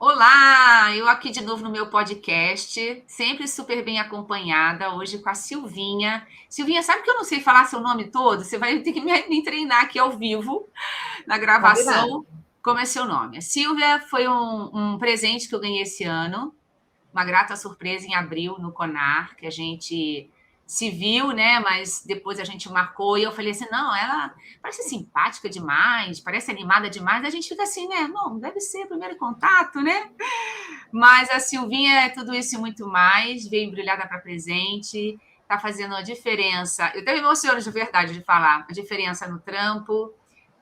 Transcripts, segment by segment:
Olá, eu aqui de novo no meu podcast, sempre super bem acompanhada, hoje com a Silvinha. Silvinha, sabe que eu não sei falar seu nome todo? Você vai ter que me treinar aqui ao vivo, na Combinado. gravação. Como é seu nome? A Silvia foi um presente que eu ganhei esse ano, uma grata surpresa em abril no Conar, que a gente se viu, né? Mas depois a gente marcou e eu falei assim: não, ela parece simpática demais, parece animada demais. A gente fica assim, né? Não, deve ser o primeiro contato, né? Mas a Silvinha é tudo isso e muito mais, veio embrulhada para presente, está fazendo a diferença. Eu até me emociono de verdade de falar, a diferença no trampo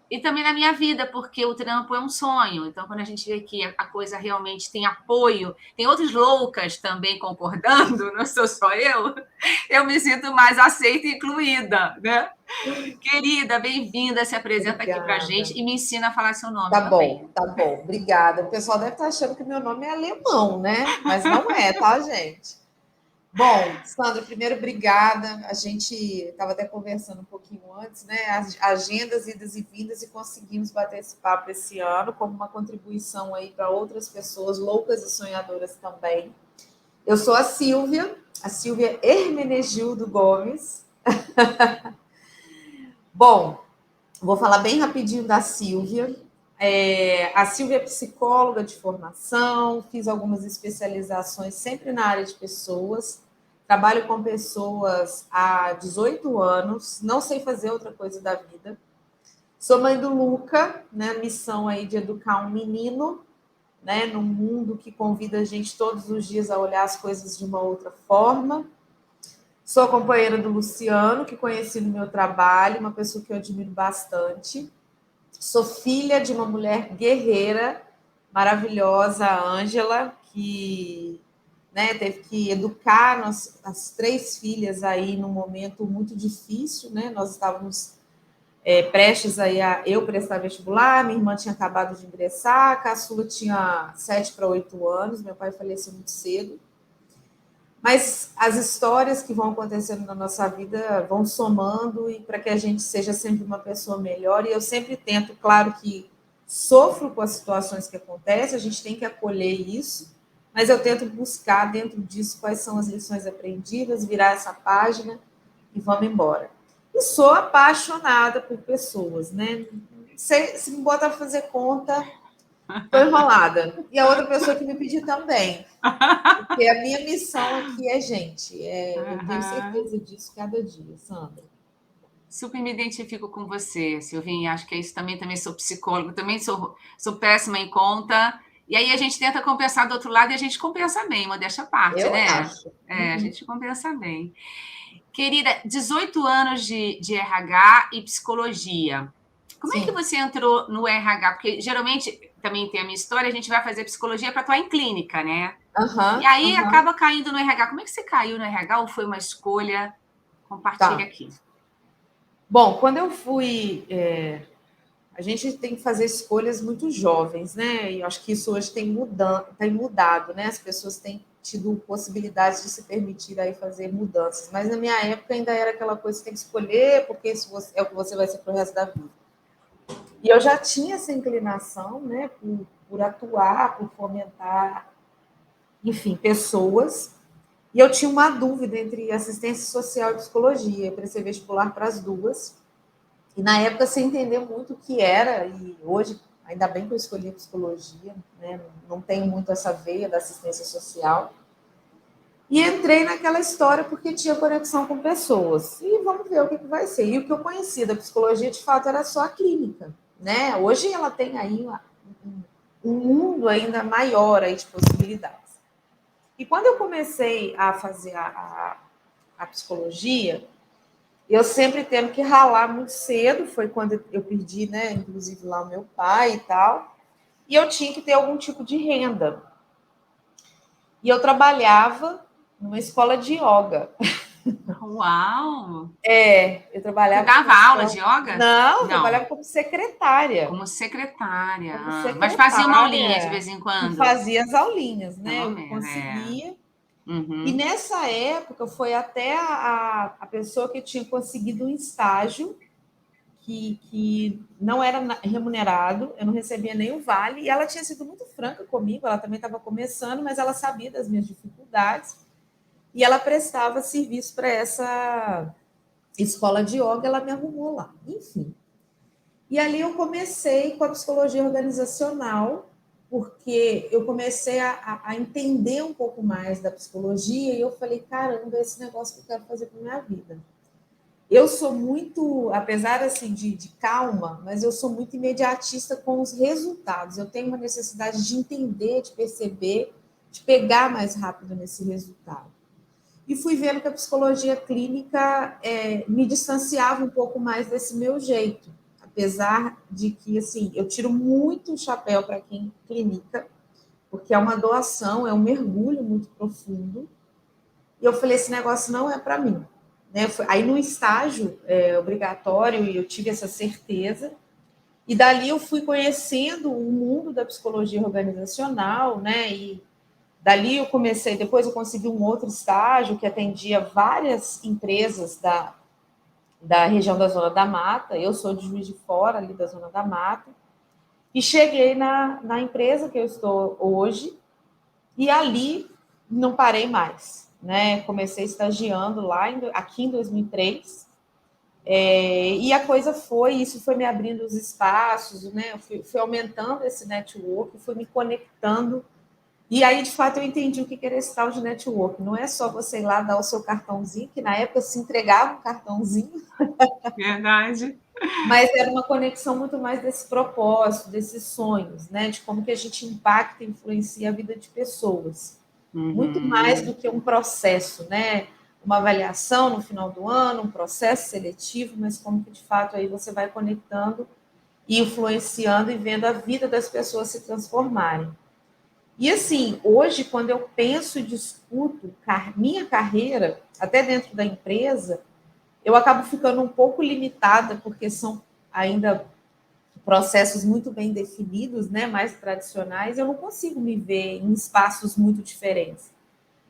e também na minha vida, porque o trampo é um sonho. Então, quando a gente vê que a coisa realmente tem apoio, tem outras loucas também concordando, não sou só eu me sinto mais aceita e incluída, né? Querida, bem-vinda, se apresenta aqui para a gente Obrigada. e me ensina a falar seu nome Tá também. bom, tá bom. Obrigada. O pessoal deve estar achando que meu nome é alemão, né? Mas não é, tá, gente? Bom, Sandra, primeiro, obrigada. A gente estava até conversando um pouquinho antes, né? As agendas, idas e vindas, e conseguimos bater esse papo esse ano como uma contribuição aí para outras pessoas loucas e sonhadoras também. Eu sou a Silvia Hermenegildo Gomes. Bom, vou falar bem rapidinho da Silvia. A Silvia é psicóloga de formação, fiz algumas especializações sempre na área de pessoas, trabalho com pessoas há 18 anos, não sei fazer outra coisa da vida. Sou mãe do Luca, né? Missão aí de educar um menino, né? Num mundo que convida a gente todos os dias a olhar as coisas de uma outra forma. Sou companheira do Luciano, que conheci no meu trabalho, uma pessoa que eu admiro bastante. Sou filha de uma mulher guerreira, maravilhosa, a Ângela, que, né, teve que educar as três filhas aí num momento muito difícil, né? Nós estávamos prestes aí a eu prestar vestibular, minha irmã tinha acabado de ingressar, a caçula tinha 7 para 8 anos, meu pai faleceu muito cedo. Mas as histórias que vão acontecendo na nossa vida vão somando e para que a gente seja sempre uma pessoa melhor. E eu sempre tento, claro que sofro com as situações que acontecem, a gente tem que acolher isso, mas eu tento buscar dentro disso quais são as lições aprendidas, virar essa página e vamos embora. E sou apaixonada por pessoas, né? Se me bota a fazer conta, estou enrolada. E a outra pessoa que me pediu também. Porque a minha missão aqui é gente. Eu tenho Aham. certeza disso cada dia, Sandra. Super me identifico com você, Silvinha. Acho que é isso também. Também sou psicóloga, também sou péssima em conta. E aí a gente tenta compensar do outro lado e a gente compensa bem, modéstia à parte, Eu né? acho. É, a gente compensa bem. Querida, 18 anos de RH e psicologia. Como é que Sim. você entrou no RH? Porque geralmente também tem a minha história, a gente vai fazer psicologia para atuar em clínica, né? E Aham, aí aham. acaba caindo no RH. Como é que você caiu no RH ou foi uma escolha? Compartilha Tá. aqui. Bom, quando eu fui. A gente tem que fazer escolhas muito jovens, né? E eu acho que isso hoje tem mudado, né? As pessoas têm tido possibilidades de se permitir aí fazer mudanças. Mas na minha época ainda era aquela coisa, você tem que escolher, porque isso é o que você vai ser para o resto da vida. E eu já tinha essa inclinação, né, por atuar, por fomentar, enfim, pessoas. E eu tinha uma dúvida entre assistência social e psicologia. Eu prestei vestibular para as duas. E na época, sem entender muito o que era, e hoje, ainda bem que eu escolhi a psicologia, né? Não tenho muito essa veia da assistência social. E entrei naquela história porque tinha conexão com pessoas. E vamos ver o que vai ser. E o que eu conhecia da psicologia, de fato, era só a clínica. Né? Hoje ela tem aí um mundo ainda maior aí de possibilidades. E quando eu comecei a fazer a psicologia, eu sempre tendo que ralar muito cedo, foi quando eu perdi, né, inclusive lá o meu pai e tal, e eu tinha que ter algum tipo de renda. E eu trabalhava numa escola de yoga. Uau! Eu Você trabalhava numa dava aula escola. de yoga? Não, eu Não, trabalhava como secretária. como secretária. Como Mas fazia uma aulinha de secretária vez em e quando? fazia as aulinhas, né? Pelo Eu menos, é. conseguia. E Uhum. nessa época foi até a pessoa que tinha conseguido um estágio que não era remunerado, eu não recebia nem o vale, e ela tinha sido muito franca comigo, ela também estava começando, mas ela sabia das minhas dificuldades, e ela prestava serviço para essa escola de yoga, ela me arrumou lá, enfim. E ali eu comecei com a psicologia organizacional, porque eu comecei a entender um pouco mais da psicologia, e eu falei, caramba, esse negócio que eu quero fazer com a minha vida. Eu sou muito, apesar assim de calma, mas eu sou muito imediatista com os resultados. Eu tenho uma necessidade de entender, de perceber, de pegar mais rápido nesse resultado. E fui vendo que a psicologia clínica me distanciava um pouco mais desse meu jeito, apesar de que assim eu tiro muito o chapéu para quem clinica, porque é uma doação, é um mergulho muito profundo. E eu falei, esse negócio não é para mim. Né? Aí no estágio obrigatório eu tive essa certeza, e dali eu fui conhecendo o mundo da psicologia organizacional, né? E dali eu comecei, depois eu consegui um outro estágio que atendia várias empresas da região da Zona da Mata, eu sou de Juiz de Fora, ali da Zona da Mata, e cheguei na empresa que eu estou hoje, e ali não parei mais. Né? Comecei estagiando lá, aqui em 2003, e a coisa isso foi me abrindo os espaços, né? Eu fui aumentando esse network, fui me conectando, e aí, de fato, eu entendi o que era esse tal de network. Não é só você ir lá dar o seu cartãozinho, que na época se entregava um cartãozinho. Verdade. Mas era uma conexão muito mais desse propósito, desses sonhos, né? De como que a gente impacta e influencia a vida de pessoas. Muito mais do que um processo, né? Uma avaliação no final do ano, um processo seletivo, mas como que de fato aí você vai conectando e influenciando e vendo a vida das pessoas se transformarem. E assim, hoje, quando eu penso e discuto minha carreira, até dentro da empresa, eu acabo ficando um pouco limitada, porque são ainda processos muito bem definidos, né, mais tradicionais, eu não consigo me ver em espaços muito diferentes.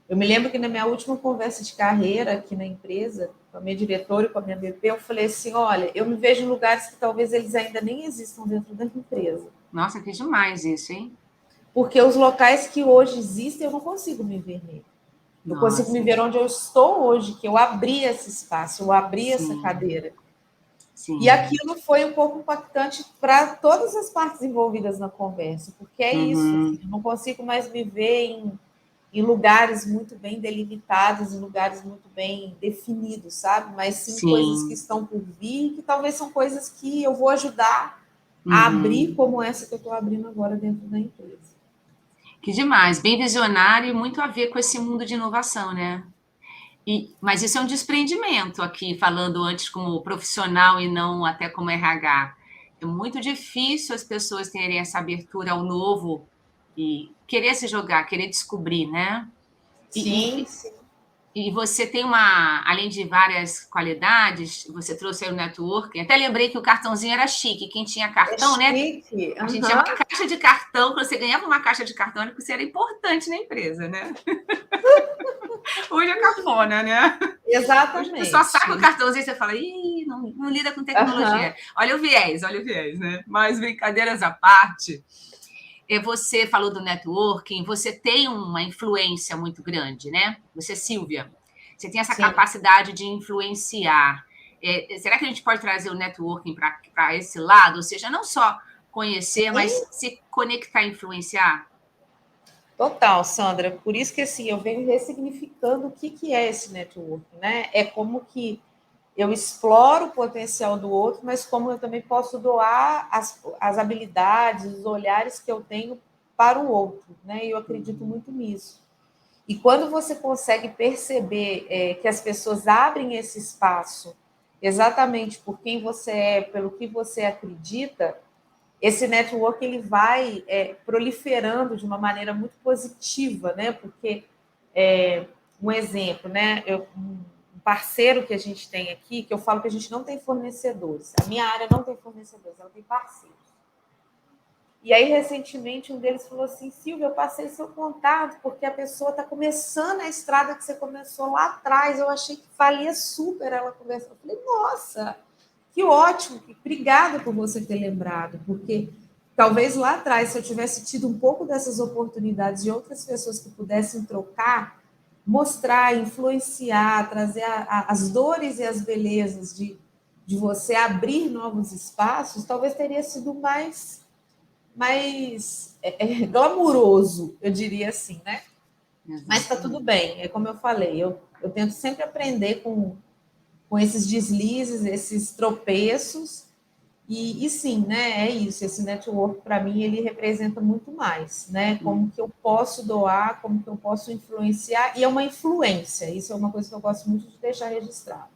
Eu me lembro que na minha última conversa de carreira aqui na empresa, com a minha diretora e com a minha BP, eu falei assim, olha, eu me vejo em lugares que talvez eles ainda nem existam dentro da empresa. Nossa, que demais isso, hein? Porque os locais que hoje existem, eu não consigo me ver nele. Eu consigo me ver onde eu estou hoje, que eu abri esse espaço, eu abri essa cadeira. Sim. E aquilo foi um pouco impactante para todas as partes envolvidas na conversa, porque é isso, eu não consigo mais me ver em lugares muito bem delimitados, em lugares muito bem definidos, sabe? Mas sim coisas que estão por vir, que talvez são coisas que eu vou ajudar a abrir, como essa que eu estou abrindo agora dentro da empresa. Que demais, bem visionário e muito a ver com esse mundo de inovação, né? Mas isso é um desprendimento aqui, falando antes como profissional e não até como RH. É muito difícil as pessoas terem essa abertura ao novo e querer se jogar, querer descobrir, né? Sim. E você tem além de várias qualidades, você trouxe aí o networking. Até lembrei que o cartãozinho era chique. Quem tinha cartão, né? Chique. A gente tinha uma caixa de cartão, quando você ganhava uma caixa de cartão, você era importante na empresa, né? Hoje é cafona, né? Exatamente. Hoje você só saca o cartãozinho e você fala, ih, não lida com tecnologia. Olha o viés, né? Mas brincadeiras à parte, você falou do networking, você tem uma influência muito grande, né? Você, Silvia, você tem essa capacidade de influenciar. Será que a gente pode trazer o networking para esse lado? Ou seja, não só conhecer, mas se conectar e influenciar? Total, Sandra. Por isso que assim, eu venho ressignificando o que é esse networking, né? É como que eu exploro o potencial do outro, mas como eu também posso doar as habilidades, os olhares que eu tenho para o outro, né? E eu acredito muito nisso. E quando você consegue perceber que as pessoas abrem esse espaço exatamente por quem você é, pelo que você acredita, esse network ele vai proliferando de uma maneira muito positiva, né? Porque um exemplo, né? Um parceiro que a gente tem aqui, que eu falo que a gente não tem fornecedores. A minha área não tem fornecedores, ela tem parceiros. E aí, recentemente, um deles falou assim, Silvia, eu passei seu contato porque a pessoa está começando a estrada que você começou lá atrás. Eu achei que valia super ela conversar. Eu falei, nossa, Que ótimo, obrigada por você ter lembrado, porque talvez lá atrás, se eu tivesse tido um pouco dessas oportunidades de outras pessoas que pudessem trocar, mostrar, influenciar, trazer as dores e as belezas de você abrir novos espaços, talvez teria sido mais glamuroso, eu diria assim, né? Exatamente. Mas está tudo bem, é como eu falei, eu tento sempre aprender com esses deslizes, esses tropeços, e sim, né, é isso, esse network para mim ele representa muito mais, né, como que eu posso doar, como que eu posso influenciar, e é uma influência, isso é uma coisa que eu gosto muito de deixar registrado.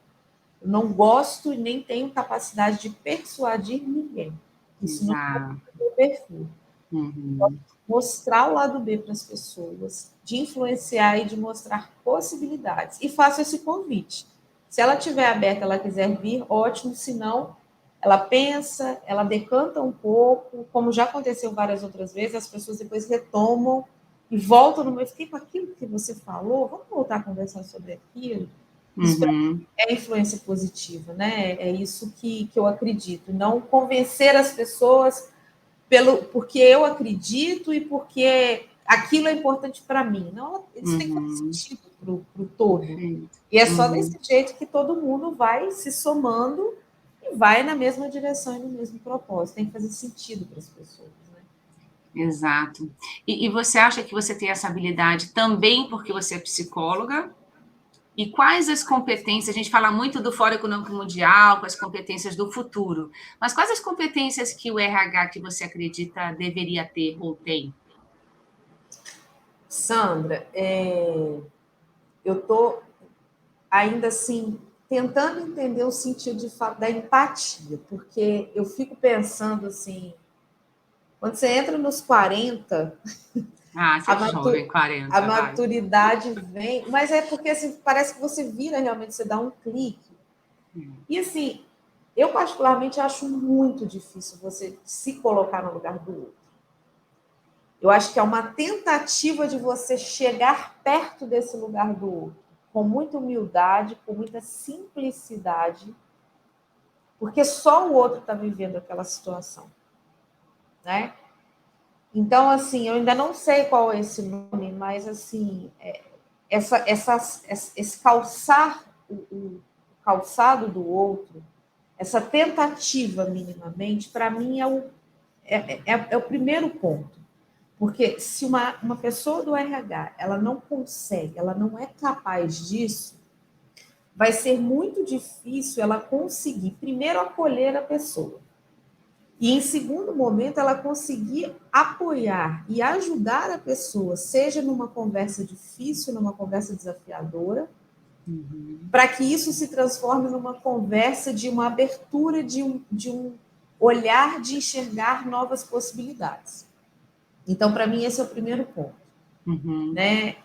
Eu não gosto e nem tenho capacidade de persuadir ninguém, isso não é o meu perfil. Uhum. Mostrar o lado B para as pessoas, de influenciar e de mostrar possibilidades, e faço esse convite. Se ela estiver aberta, ela quiser vir, ótimo, se não, ela pensa, ela decanta um pouco, como já aconteceu várias outras vezes, as pessoas depois retomam e voltam no meu, fiquei com aquilo que você falou, vamos voltar a conversar sobre aquilo. Isso para mim é influência positiva, né? É isso que eu acredito. Não convencer as pessoas porque eu acredito e porque aquilo é importante para mim. Não, isso tem que fazer sentido para o todo. Perfeito. E é só desse jeito que todo mundo vai se somando e vai na mesma direção e no mesmo propósito. Tem que fazer sentido para as pessoas. Né? Exato. E você acha que você tem essa habilidade também porque você é psicóloga? E quais as competências? A gente fala muito do Fórum Econômico Mundial, com as competências do futuro, mas quais as competências que o RH que você acredita deveria ter ou tem? Sandra, eu estou ainda assim tentando entender o sentido de fato da empatia, porque eu fico pensando assim, quando você entra nos 40, Você é jovem, 40, a vai. maturidade vem, mas é porque assim, parece que você vira realmente, você dá um clique. E assim, eu particularmente acho muito difícil você se colocar no lugar do outro. Eu acho que é uma tentativa de você chegar perto desse lugar do outro, com muita humildade, com muita simplicidade, porque só o outro está vivendo aquela situação, né? Então, assim, eu ainda não sei qual é esse nome, mas assim, esse calçar o calçado do outro, essa tentativa minimamente, para mim é o primeiro ponto. Porque se uma pessoa do RH ela não consegue, ela não é capaz disso, vai ser muito difícil ela conseguir, primeiro, acolher a pessoa. E, em segundo momento, ela conseguir apoiar e ajudar a pessoa, seja numa conversa difícil, numa conversa desafiadora, para que isso se transforme numa conversa de uma abertura, de um olhar de enxergar novas possibilidades. Então, para mim, esse é o primeiro ponto. Né?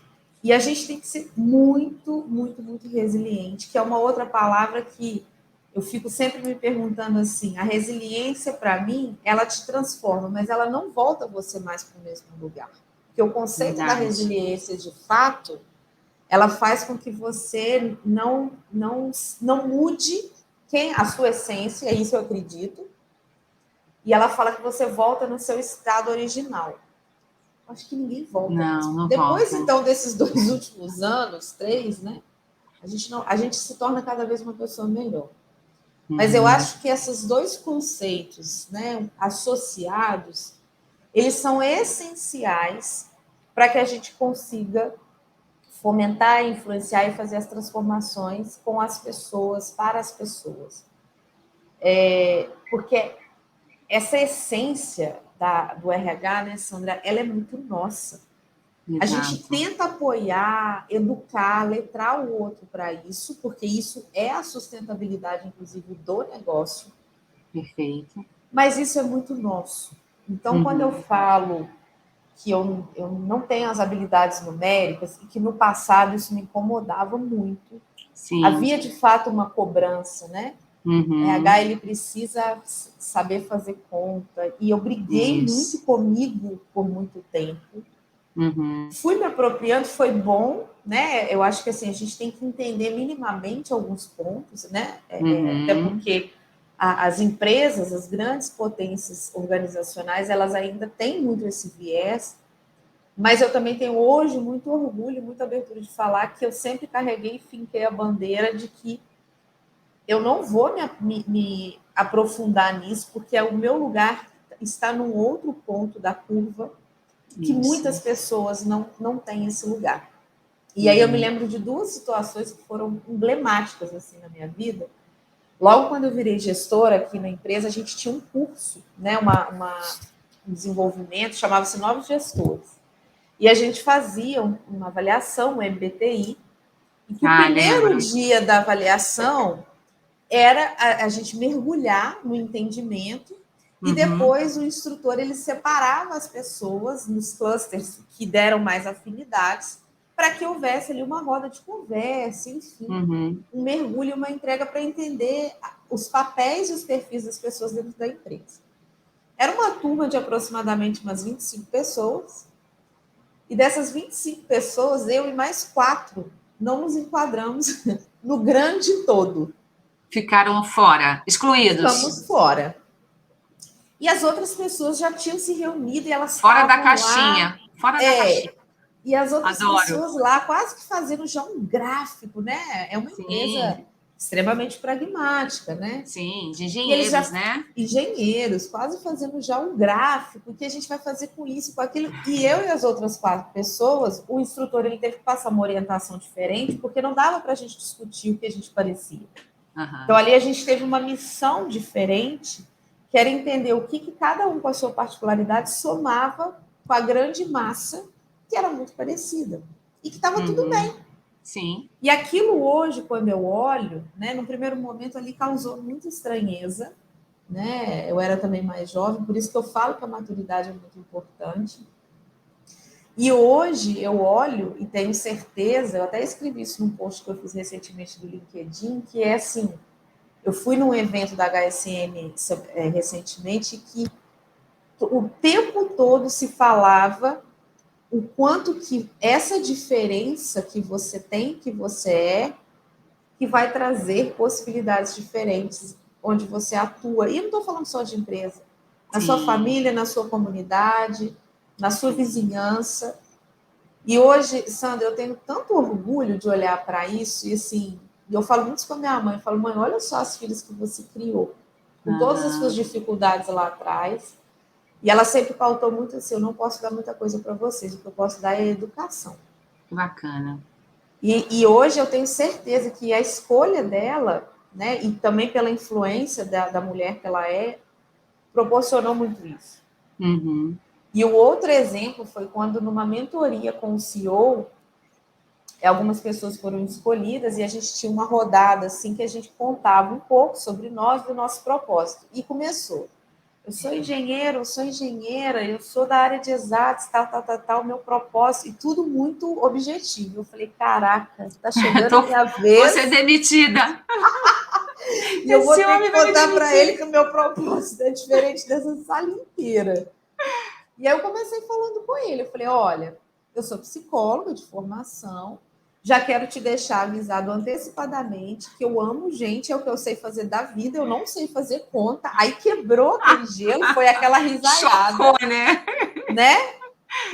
E a gente tem que ser muito, muito, muito resiliente, que é uma outra palavra que eu fico sempre me perguntando assim, a resiliência, para mim, ela te transforma, mas ela não volta você mais para o mesmo lugar. Porque o conceito da resiliência, de fato, ela faz com que você não mude a sua essência, isso eu acredito, e ela fala que você volta no seu estado original. Acho que ninguém volta. Não Depois, volta. então, desses 2 últimos anos, 3, né? A gente se torna cada vez uma pessoa melhor. Mas eu acho que esses 2 conceitos, né, associados, eles são essenciais para que a gente consiga fomentar, influenciar e fazer as transformações com as pessoas, para as pessoas. Porque essa essência do RH, né, Sandra, ela é muito nossa. A gente tenta apoiar, educar, letrar o outro para isso, porque isso é a sustentabilidade, inclusive, do negócio. Perfeito. Mas isso é muito nosso. Então, quando eu falo que eu não tenho as habilidades numéricas, e que no passado isso me incomodava muito, Sim. Havia, de fato, uma cobrança, né? O RH, ele precisa saber fazer conta, e eu briguei muito comigo por muito tempo. Fui me apropriando, foi bom, né? Eu acho que assim, a gente tem que entender minimamente alguns pontos, né? Até porque as empresas, as grandes potências organizacionais, elas ainda têm muito esse viés, mas eu também tenho hoje muito orgulho, muita abertura de falar que eu sempre carreguei e finquei a bandeira de que eu não vou me aprofundar nisso, porque o meu lugar está num outro ponto da curva que muitas pessoas não têm esse lugar. E aí eu me lembro de duas situações que foram emblemáticas assim na minha vida. Logo quando eu virei gestora aqui na empresa, a gente tinha um curso, né, um desenvolvimento, chamava-se Novos Gestores. E a gente fazia uma avaliação, um MBTI, e que o primeiro dia da avaliação era a gente mergulhar no entendimento e depois o instrutor ele separava as pessoas nos clusters que deram mais afinidades para que houvesse ali uma roda de conversa, enfim, um mergulho, uma entrega para entender os papéis e os perfis das pessoas dentro da empresa. Era uma turma de aproximadamente umas 25 pessoas, e dessas 25 pessoas, eu e mais 4 não nos enquadramos no grande todo. Ficaram fora, excluídos. Ficamos fora. E as outras pessoas já tinham se reunido e elas fora da caixinha. Lá, fora da caixinha. E as outras pessoas lá quase que fazendo já um gráfico, né? É uma empresa extremamente pragmática, né? Sim, de engenheiros, né? Engenheiros, quase fazendo já um gráfico, o que a gente vai fazer com isso, com aquilo. E eu e as outras 4 pessoas, o instrutor ele teve que passar uma orientação diferente, porque não dava para a gente discutir o que a gente parecia. Então, ali a gente teve uma missão diferente, que era entender o que cada um com a sua particularidade somava com a grande massa, que era muito parecida. E que estava tudo bem. Sim. E aquilo hoje, quando eu olho, né, no primeiro momento ali causou muita estranheza, né? Eu era também mais jovem, por isso que eu falo que a maturidade é muito importante. E hoje eu olho e tenho certeza, eu até escrevi isso num post que eu fiz recentemente do LinkedIn, que é assim, eu fui num evento da HSM recentemente que o tempo todo se falava o quanto que essa diferença que você tem, que você é, que vai trazer possibilidades diferentes onde você atua. E eu não estou falando só de empresa, na sua família, na sua comunidade, na sua vizinhança. E hoje, Sandra, eu tenho tanto orgulho de olhar para isso, e assim, eu falo muito com a minha mãe, eu falo, mãe, olha só as filhas que você criou, com todas as suas dificuldades lá atrás, e ela sempre pautou muito assim, eu não posso dar muita coisa para vocês, o que eu posso dar é educação. Que bacana. E hoje eu tenho certeza que a escolha dela, né, e também pela influência da mulher que ela é, proporcionou muito isso. E o outro exemplo foi quando, numa mentoria com o CEO, algumas pessoas foram escolhidas e a gente tinha uma rodada assim que a gente contava um pouco sobre nós, do nosso propósito. E começou. Eu sou engenheiro, eu sou engenheira, eu sou da área de exatos, tal, meu propósito, e tudo muito objetivo. Eu falei, caraca, tá chegando a minha vez. Vou ser demitida. E eu vou ter que contar para ele que o meu propósito é diferente dessa sala inteira. E aí eu comecei falando com ele, eu falei, olha, eu sou psicóloga de formação, já quero te deixar avisado antecipadamente que eu amo gente, é o que eu sei fazer da vida, eu não sei fazer conta. Aí quebrou aquele gelo, foi aquela risaiada. Chocou, né?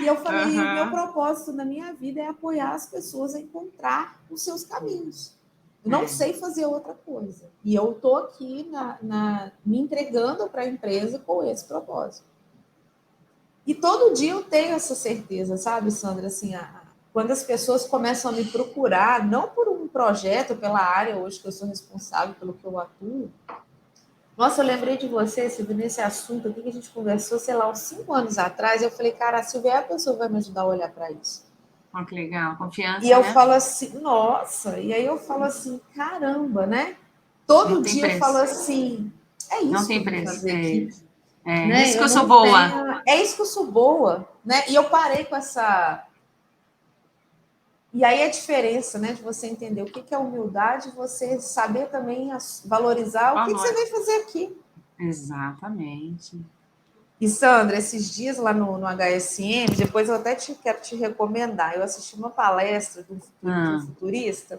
E eu falei, o meu propósito na minha vida é apoiar as pessoas a encontrar os seus caminhos. Eu não sei fazer outra coisa. E eu estou aqui me entregando para a empresa com esse propósito. E todo dia eu tenho essa certeza, sabe, Sandra? Assim, quando as pessoas começam a me procurar, não por um projeto, pela área hoje que eu sou responsável, pelo que eu atuo. Nossa, eu lembrei de você, Silvia, nesse assunto aqui que a gente conversou, sei lá, uns 5 anos atrás. Eu falei, cara, a Silvia é a pessoa que vai me ajudar a olhar para isso. Oh, que legal, confiança. E eu falo assim, nossa, e aí eu falo assim, caramba, né? Todo dia eu falo assim, é isso não tem que eu vou fazer aqui. É isso que eu sou boa. É isso que eu sou boa, né? E eu parei com essa... E aí a diferença, né, de você entender o que é humildade, você saber também valorizar o que você vai fazer aqui. Exatamente. E, Sandra, esses dias lá no HSM, depois eu até quero te recomendar, eu assisti uma palestra de um futurista,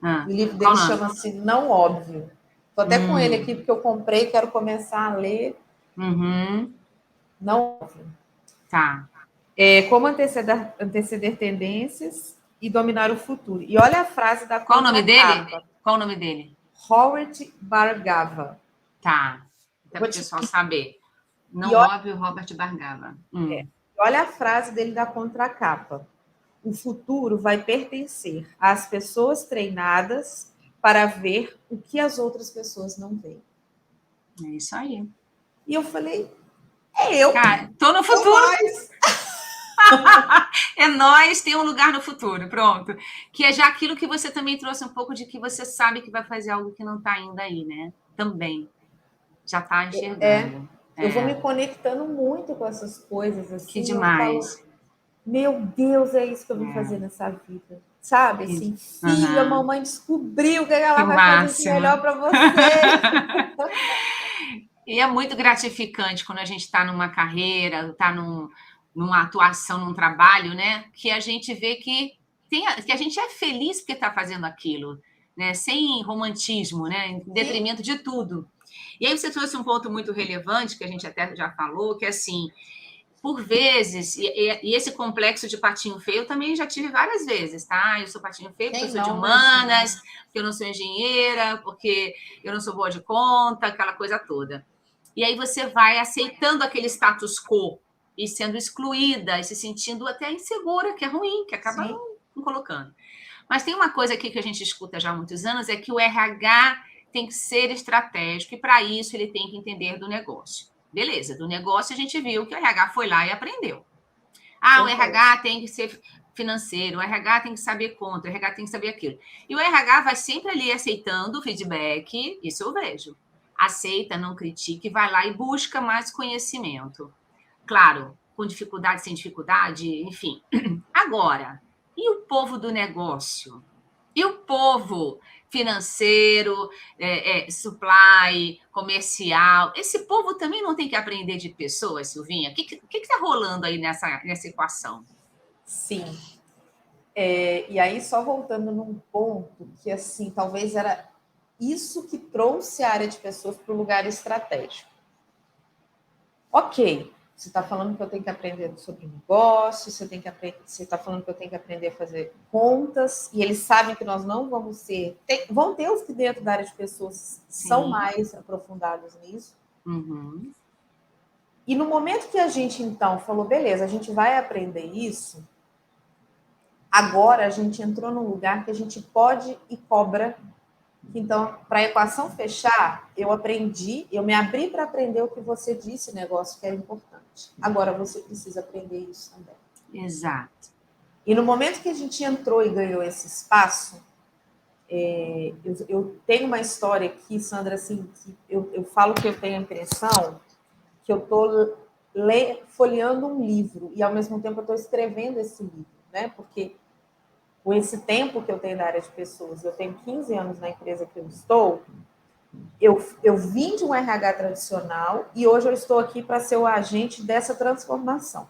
o livro dele chama-se Não Óbvio. Estou até com ele aqui, porque eu comprei, quero começar a ler. Não. Tá. Como anteceder tendências e dominar o futuro. E olha a frase da Qual o nome dele? Qual o nome dele? Howard Bhargava. Tá. Até para o pessoal saber. Não óbvio, Robert Bhargava. Olha a frase dele da contracapa. O futuro vai pertencer às pessoas treinadas para ver o que as outras pessoas não veem. É isso aí. E eu falei, eu. Cara, tô no futuro. É nós, tem um lugar no futuro, pronto. Que é já aquilo que você também trouxe um pouco de que você sabe que vai fazer algo que não está ainda aí, né? Também. Já está enxergando. Eu vou me conectando muito com essas coisas, assim. Que demais. Eu falo, meu Deus, é isso que eu vim fazer nessa vida. Sabe, assim, filho, a mamãe descobriu o que ela vai fazer de melhor para você. E é muito gratificante quando a gente está numa carreira, está numa atuação, num trabalho, né? Que a gente vê que a gente é feliz porque está fazendo aquilo, né? Sem romantismo, né? Em detrimento de tudo. E aí você trouxe um ponto muito relevante, que a gente até já falou, que é assim, por vezes, e esse complexo de patinho feio eu também já tive várias vezes, tá? Eu sou patinho feio porque eu sou de humanas, porque eu não sou engenheira, porque eu não sou boa de conta, aquela coisa toda. E aí você vai aceitando aquele status quo e sendo excluída e se sentindo até insegura, que é ruim, que acaba não colocando. Mas tem uma coisa aqui que a gente escuta já há muitos anos, é que o RH tem que ser estratégico e, para isso, ele tem que entender do negócio. Beleza, do negócio a gente viu que o RH foi lá e aprendeu. O RH tem que ser financeiro, o RH tem que saber conta, o RH tem que saber aquilo. E o RH vai sempre ali aceitando o feedback, isso eu vejo. Aceita, não critica e vai lá e busca mais conhecimento. Claro, com dificuldade, sem dificuldade, enfim. Agora, e o povo do negócio? E o povo financeiro, supply, comercial? Esse povo também não tem que aprender de pessoas, Silvinha? O que está rolando aí nessa equação? Sim. E aí, só voltando num ponto que, assim, talvez era isso que trouxe a área de pessoas para o lugar estratégico. Ok, você está falando que eu tenho que aprender sobre negócio, você está falando que eu tenho que aprender a fazer contas, e eles sabem que nós não vamos ser... vão ter os que dentro da área de pessoas são mais aprofundados nisso. E no momento que a gente, então, falou, beleza, a gente vai aprender isso, agora a gente entrou num lugar que a gente pode e cobra. Então, para a equação fechar, eu me abri para aprender o que você disse, negócio que era importante. Agora você precisa aprender isso também. Exato. E no momento que a gente entrou e ganhou esse espaço, eu tenho uma história aqui, Sandra, assim, que eu falo que eu tenho a impressão que eu estou folheando um livro e, ao mesmo tempo, eu estou escrevendo esse livro, né? Porque com esse tempo que eu tenho na área de pessoas, eu tenho 15 anos na empresa que eu estou, eu vim de um RH tradicional e hoje eu estou aqui para ser o agente dessa transformação,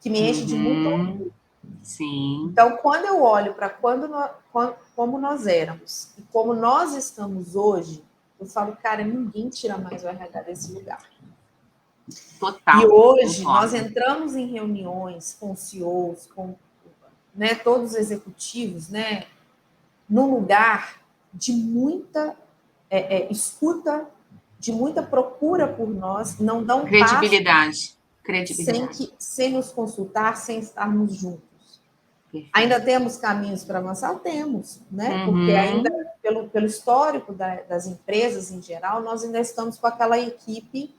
que me enche de muito orgulho. Sim. Então, quando eu olho para como nós éramos e como nós estamos hoje, eu falo, cara, ninguém tira mais o RH desse lugar. Total. E hoje nós entramos em reuniões com CEOs, com todos os executivos, num lugar de muita escuta, de muita procura por nós, não dão credibilidade. Sem nos consultar, sem estarmos juntos. Perfeito. Ainda temos caminhos para avançar? Temos, né? Porque ainda, pelo histórico das empresas em geral, nós ainda estamos com aquela equipe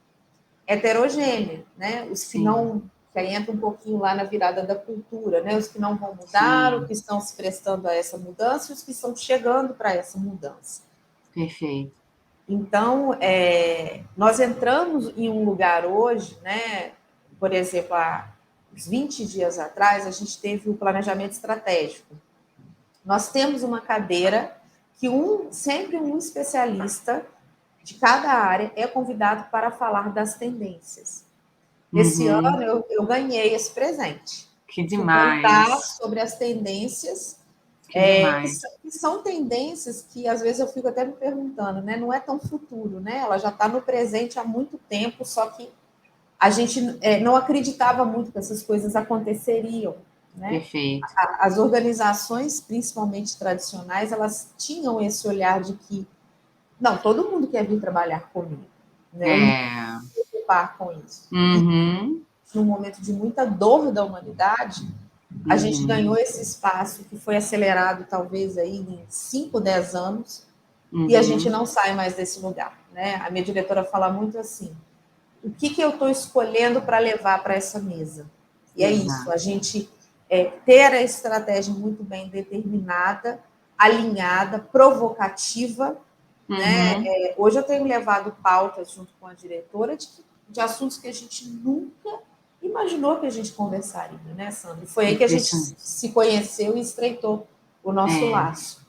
heterogênea, né? Os que não... que aí entra um pouquinho lá na virada da cultura, né? Os que não vão mudar, os que estão se prestando a essa mudança e os que estão chegando para essa mudança. Perfeito. Então, nós entramos em um lugar hoje, né? Por exemplo, há uns 20 dias atrás, a gente teve o planejamento estratégico. Nós temos uma cadeira que sempre um especialista de cada área é convidado para falar das tendências. Esse ano eu ganhei esse presente. Que demais. Contar sobre as tendências Que demais. Que são tendências que, às vezes, eu fico até me perguntando, né? Não é tão futuro, né? Ela já está no presente há muito tempo, só que a gente não acreditava muito que essas coisas aconteceriam, né? Perfeito. As organizações, principalmente tradicionais, elas tinham esse olhar de que, não, todo mundo quer vir trabalhar comigo, né? Eu não vou me preocupar com isso. Uhum. E, num momento de muita dor da humanidade, a gente ganhou esse espaço que foi acelerado, talvez, aí em 5, 10 anos, e a gente não sai mais desse lugar, né? A minha diretora fala muito assim, o que eu estou escolhendo para levar para essa mesa? E é isso, a gente ter a estratégia muito bem determinada, alinhada, provocativa, né? Hoje eu tenho levado pautas junto com a diretora de assuntos que a gente nunca imaginou que a gente conversaria, né, Sandra? Foi aí que a gente se conheceu e estreitou o nosso laço.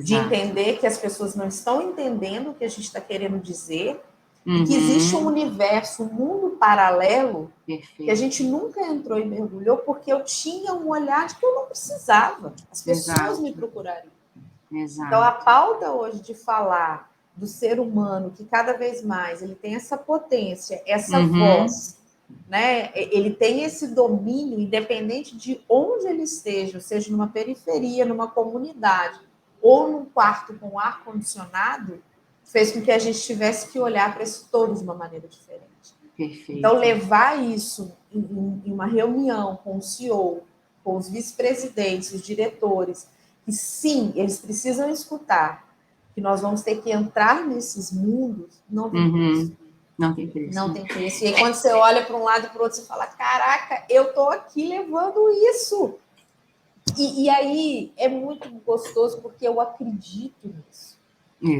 De entender que as pessoas não estão entendendo o que a gente está querendo dizer, e que existe um universo, um mundo paralelo que a gente nunca entrou e mergulhou, porque eu tinha um olhar de que eu não precisava. As pessoas me procurariam. Então, a pauta hoje de falar do ser humano, que cada vez mais ele tem essa potência, essa voz, né? Ele tem esse domínio, independente de onde ele esteja, seja numa periferia, numa comunidade, ou num quarto com ar-condicionado, fez com que a gente tivesse que olhar para isso todo de uma maneira diferente. Perfeito. Então, levar isso em uma reunião com o CEO, com os vice-presidentes, os diretores, que sim, eles precisam escutar, que nós vamos ter que entrar nesses mundos, não tem preço. Não tem preço. Não tem preço. E aí, quando você olha para um lado e para o outro, você fala, caraca, eu estou aqui levando isso. E aí é muito gostoso, porque eu acredito nisso.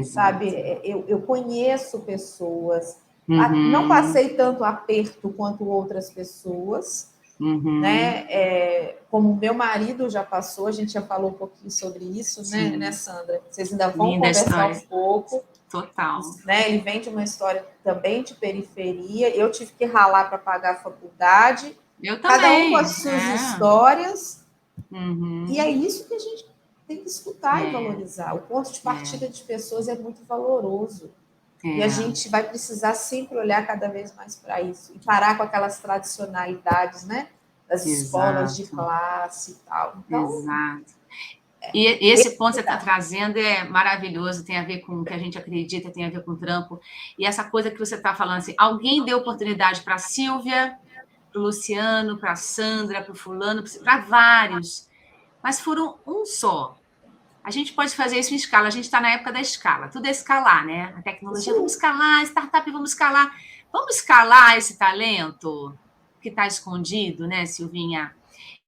Sabe? Eu conheço pessoas, não passei tanto aperto quanto outras pessoas, né? Como meu marido já passou, a gente já falou um pouquinho sobre isso, né, Sandra? Vocês ainda vão conversar um pouco. Total. Né? Ele vem de uma história também de periferia, eu tive que ralar para pagar a faculdade. Eu também. Cada um com as suas histórias. E é isso que a gente tem que escutar e valorizar. O ponto de partida de pessoas é muito valoroso. E a gente vai precisar sempre olhar cada vez mais para isso. E parar com aquelas tradicionalidades, né? Das escolas de classe e tal. Então, E esse ponto que você está trazendo é maravilhoso, tem a ver com o que a gente acredita, tem a ver com o trampo. E essa coisa que você está falando, assim, alguém deu oportunidade para a Silvia, para o Luciano, para a Sandra, para o fulano, para vários, mas foram um só. A gente pode fazer isso em escala, a gente está na época da escala, tudo é escalar, né? A tecnologia, vamos escalar, startup, vamos escalar. Vamos escalar esse talento que está escondido, né, Silvinha?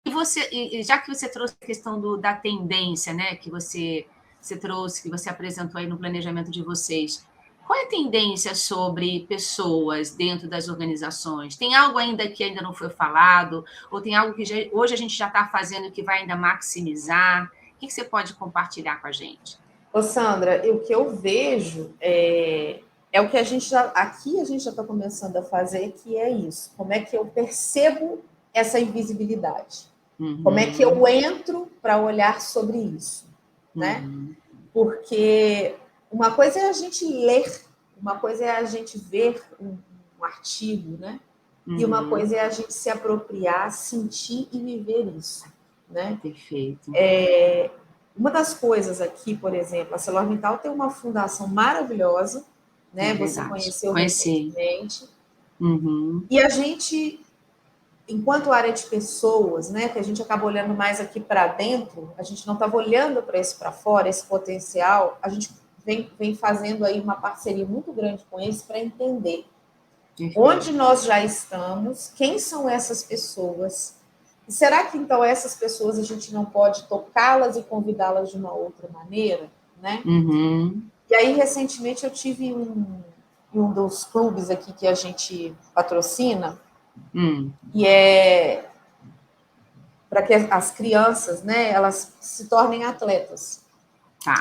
E já que você trouxe a questão da tendência, né, que você trouxe, que você apresentou aí no planejamento de vocês, qual é a tendência sobre pessoas dentro das organizações? Tem algo ainda que ainda não foi falado? Ou tem algo que hoje a gente já está fazendo que vai ainda maximizar? O que você pode compartilhar com a gente? Ô, Sandra, o que eu vejo é o que a gente já está começando a fazer, que é isso. Como é que eu percebo essa invisibilidade? Como é que eu entro para olhar sobre isso, né? Porque uma coisa é a gente ler, uma coisa é a gente ver um artigo, né? E uma coisa é a gente se apropriar, sentir e viver isso, né? Perfeito. Uma das coisas aqui, por exemplo, a ArcelorMittal tem uma fundação maravilhosa, né? Você conheceu recentemente. E a gente, enquanto área de pessoas, né, que a gente acaba olhando mais aqui para dentro, a gente não estava olhando para esse para fora, esse potencial, a gente vem fazendo aí uma parceria muito grande com eles para entender onde nós já estamos, quem são essas pessoas, e será que então essas pessoas a gente não pode tocá-las e convidá-las de uma outra maneira, né? E aí recentemente eu tive um dos clubes aqui que a gente patrocina, e é para que as crianças, né, elas se tornem atletas.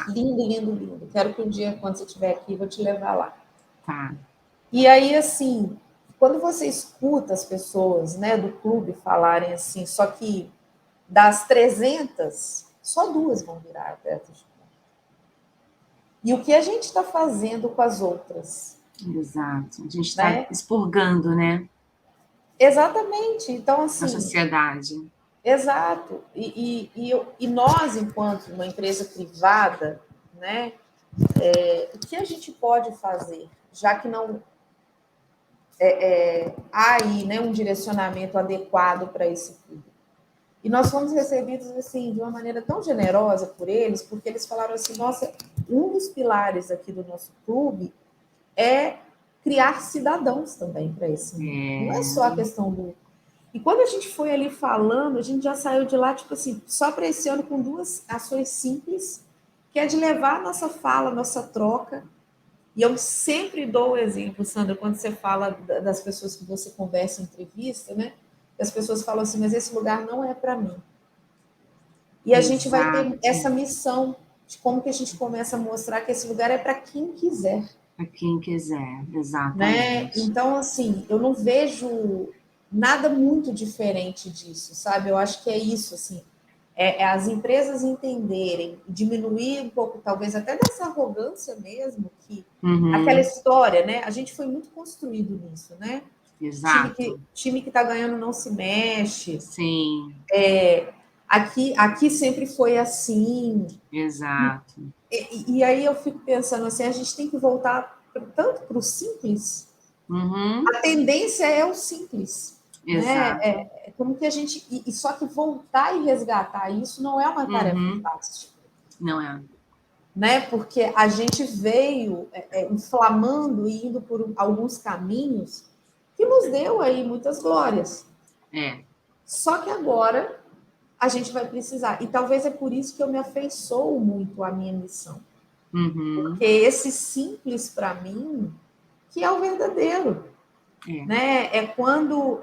Lindo, lindo, lindo. Quero que um dia, quando você estiver aqui, eu vou te levar lá. E aí, assim, quando você escuta as pessoas, né, do clube falarem assim, só que das 300, Só 2 vão virar abertas de conta. E o que a gente está fazendo com as outras? Exato. A gente está expurgando, né? Exatamente. Então, assim... A sociedade. Exato. E nós, enquanto uma empresa privada, né, o que a gente pode fazer, já que não há aí, né, um direcionamento adequado para esse público? E nós fomos recebidos assim de uma maneira tão generosa por eles, porque eles falaram assim: nossa, um dos pilares aqui do nosso clube é criar cidadãos também para esse mundo. Não é só a questão do... E quando a gente foi ali falando, a gente já saiu de lá, tipo assim, só para esse ano com 2 ações simples, que é de levar a nossa fala, a nossa troca. E eu sempre dou o exemplo, Sandra, quando você fala das pessoas que você conversa em entrevista, né? As pessoas falam assim, mas esse lugar não é para mim. E a gente vai ter essa missão de como que a gente começa a mostrar que esse lugar é para quem quiser. Para quem quiser, exatamente. Né? Então, assim, eu não vejo nada muito diferente disso, sabe? Eu acho que é isso, assim, as empresas entenderem, diminuir um pouco, talvez até dessa arrogância mesmo, que aquela história, né? A gente foi muito construído nisso, né? Exato. Time que está ganhando não se mexe. Sim. Aqui sempre foi assim. Exato. E aí eu fico pensando assim, a gente tem que voltar tanto para o simples. A tendência é o simples. Exato. Né? Como que a gente... E só que voltar e resgatar isso não é uma tarefa fácil. Não é. Né? Porque a gente veio inflamando e indo por alguns caminhos que nos deu aí muitas glórias. Só que agora a gente vai precisar. E talvez é por isso que eu me afeiçoo muito à minha missão. Porque esse simples, para mim, que é o verdadeiro. Né? É quando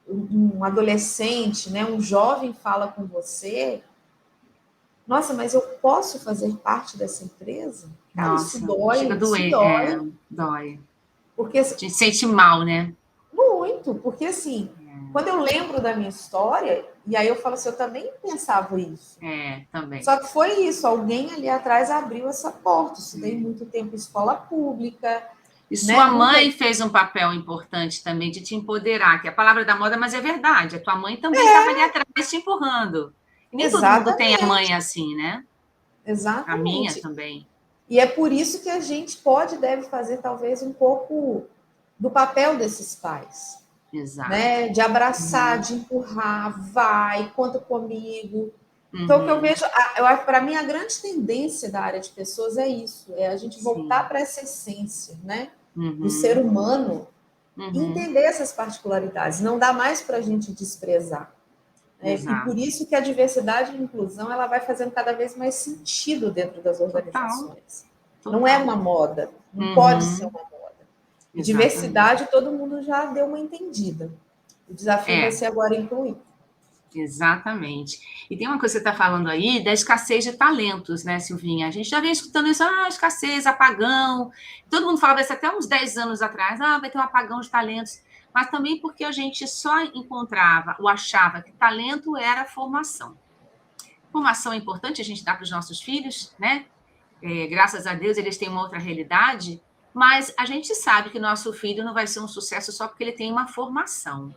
um adolescente, né, um jovem fala com você, nossa, mas eu posso fazer parte dessa empresa? Cara, nossa, isso dói, chega a doer, dói. Porque, a gente sente mal, né? Muito, porque assim, quando eu lembro da minha história, e aí eu falo assim, eu também pensava isso. Também. Só que foi isso, alguém ali atrás abriu essa porta. Estudei muito tempo em escola pública. E sua mãe fez um papel importante também de te empoderar, que é a palavra da moda, mas é verdade. A tua mãe também estava ali atrás te empurrando. E nem todo mundo tem a mãe assim, né? Exatamente. A minha também. E é por isso que a gente deve fazer talvez um pouco do papel desses pais. Exato. Né? De abraçar, de empurrar, vai, conta comigo. Então, o que eu vejo, para mim, a grande tendência da área de pessoas é isso, é a gente voltar para essa essência, né? Do ser humano, entender essas particularidades. Não dá mais para a gente desprezar. Né? E por isso que a diversidade e a inclusão ela vai fazendo cada vez mais sentido dentro das organizações. Total. Não é uma moda, não pode ser uma moda. E diversidade, todo mundo já deu uma entendida. O desafio vai ser agora incluir. Exatamente. E tem uma coisa que você está falando aí da escassez de talentos, né, Silvinha? A gente já vem escutando isso, escassez, apagão. Todo mundo falava isso até uns 10 anos atrás, vai ter um apagão de talentos. Mas também porque a gente só encontrava ou achava que talento era formação. Formação é importante a gente dar para os nossos filhos, né? Graças a Deus eles têm uma outra realidade, mas a gente sabe que nosso filho não vai ser um sucesso só porque ele tem uma formação.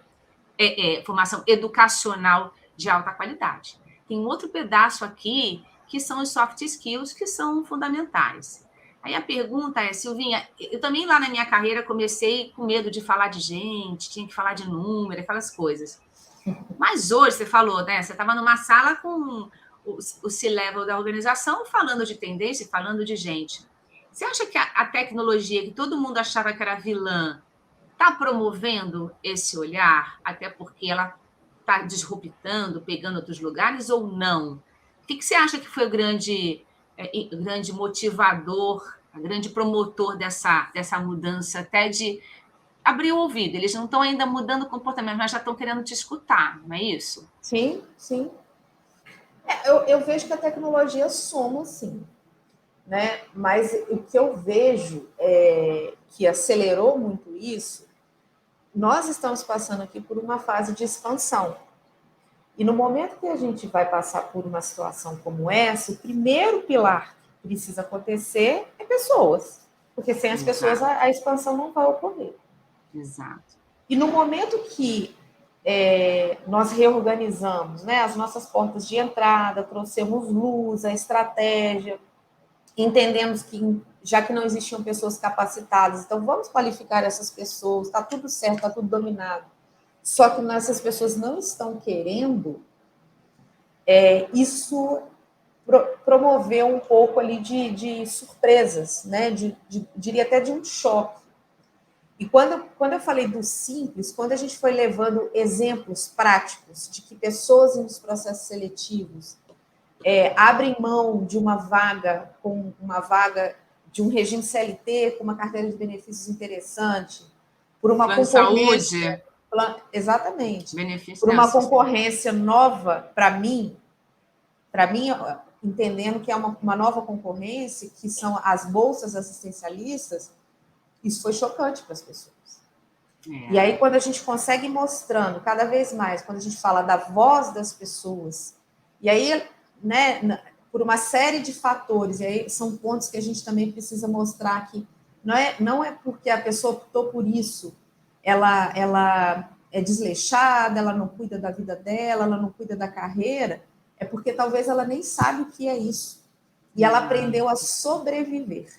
Formação educacional de alta qualidade. Tem um outro pedaço aqui que são os soft skills que são fundamentais. Aí a pergunta é, Silvinha, eu também lá na minha carreira comecei com medo de falar de gente, tinha que falar de número, aquelas coisas. Mas hoje, você falou, né? Você estava numa sala com o C-level da organização falando de tendência, falando de gente. Você acha que a tecnologia, que todo mundo achava que era vilã, está promovendo esse olhar, até porque ela está disruptando, pegando outros lugares, ou não? O que você acha que foi o grande motivador, o grande promotor dessa mudança, até de abrir o ouvido? Eles não estão ainda mudando o comportamento, mas já estão querendo te escutar, não é isso? Sim, sim. Eu vejo que a tecnologia soma, sim. Né? Mas o que eu vejo que acelerou muito isso, nós estamos passando aqui por uma fase de expansão. E no momento que a gente vai passar por uma situação como essa, o primeiro pilar que precisa acontecer é pessoas. Porque sem as pessoas a expansão não vai ocorrer. Exato. E no momento que nós reorganizamos, né, as nossas portas de entrada, trouxemos luz, a estratégia, entendemos que, já que não existiam pessoas capacitadas, então vamos qualificar essas pessoas, está tudo certo, está tudo dominado. Só que essas pessoas não estão querendo, isso promoveu um pouco ali de surpresas, né? Diria até de um choque. E quando eu falei do simples, quando a gente foi levando exemplos práticos de que pessoas nos processos seletivos abrem mão de uma vaga de um regime CLT com uma carteira de benefícios interessante, por uma plano concorrência, saúde, exatamente, benefício, por uma concorrência nova para mim, entendendo que é uma nova concorrência, que são as bolsas assistencialistas, isso foi chocante para as pessoas. E aí, quando a gente consegue ir mostrando cada vez mais, quando a gente fala da voz das pessoas, e aí, né, por uma série de fatores, e aí são pontos que a gente também precisa mostrar que não é porque a pessoa optou por isso, ela é desleixada, ela não cuida da vida dela, ela não cuida da carreira, é porque talvez ela nem sabe o que é isso. E ela aprendeu a sobreviver.